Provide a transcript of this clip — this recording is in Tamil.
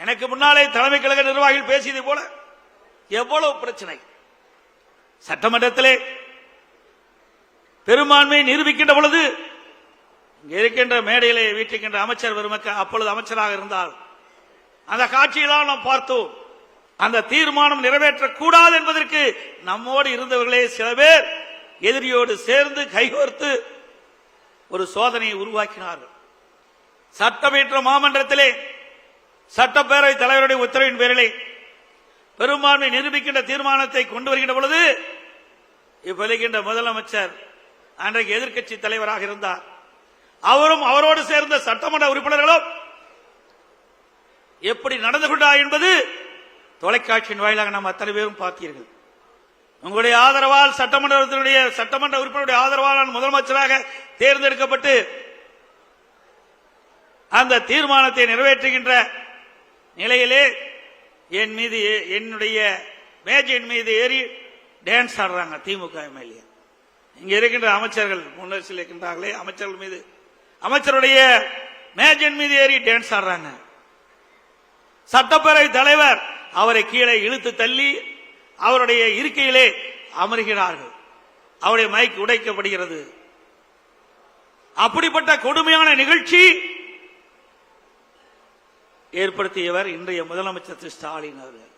எனக்கு முன்னாலே தலைமை கழக நிர்வாகிகள் பேசியதை போல எவ்வளவு பிரச்சனை. சட்டமன்றத்திலே பெரும்பான்மையை நிரூபிக்கின்ற பொழுது இருக்கின்ற மேடையிலே வீட்டிருக்கின்ற அமைச்சர் பெருமக்கள் அப்பொழுது அமைச்சராக இருந்தால் அந்த காட்சியெல்லாம் நாம் பார்த்தோம். அந்த தீர்மானம் நிறைவேற்றக்கூடாது என்பதற்கு நம்மோடு இருந்தவர்களே சில பேர் எதிரியோடு சேர்ந்து கைகோர்த்து ஒரு சோதனையை உருவாக்கினார்கள். சட்டமன்ற மாமன்றத்திலே சட்டப்பேரவை தலைவருடைய உத்தரவின் பேரிலே பெரும்பான்மை நிரூபிக்கின்ற தீர்மானத்தை கொண்டு வருகின்ற பொழுது இப்போதைக்கின்ற முதலமைச்சர் அன்றைக்கு எதிர்க்கட்சி தலைவராக இருந்தார். அவரும் அவரோடு சேர்ந்த சட்டமன்ற உறுப்பினர்களும் எப்படி நடந்து கொண்டார் என்பது தொலைக்காட்சியின் வாயிலாக நாம் அத்தனை பேரும் பார்த்தீர்கள். உங்களுடைய ஆதரவால் சட்டமன்ற உறுப்பினருடைய ஆதரவால் முதலமைச்சராக தேர்ந்தெடுக்கப்பட்டு அந்த தீர்மானத்தை நிறைவேற்றுகின்ற நிலையிலே என் மீது என்னுடைய மேஜையின் மீது ஏறி டான்ஸ் ஆடுறாங்க திமுக எம்எல்ஏ. இங்க இருக்கின்ற அமைச்சர்கள் முன்னரசில் இருக்கின்றார்களே அமைச்சர்கள் மீது அமைச்சருடைய மேஜையின் மீது ஏறி டான்ஸ் ஆடுறாங்க. சட்டப்பேரவை தலைவர் அவரை கீழே இழுத்து தள்ளி அவருடைய இருக்கையிலே அமர்கிறார்கள். அவருடைய மைக் உடைக்கப்படுகிறது. அப்படிப்பட்ட கொடுமையான நிகழ்ச்சி ஏற்படுத்தியவர் இன்றைய முதலமைச்சர் திரு ஸ்டாலின் அவர்கள்.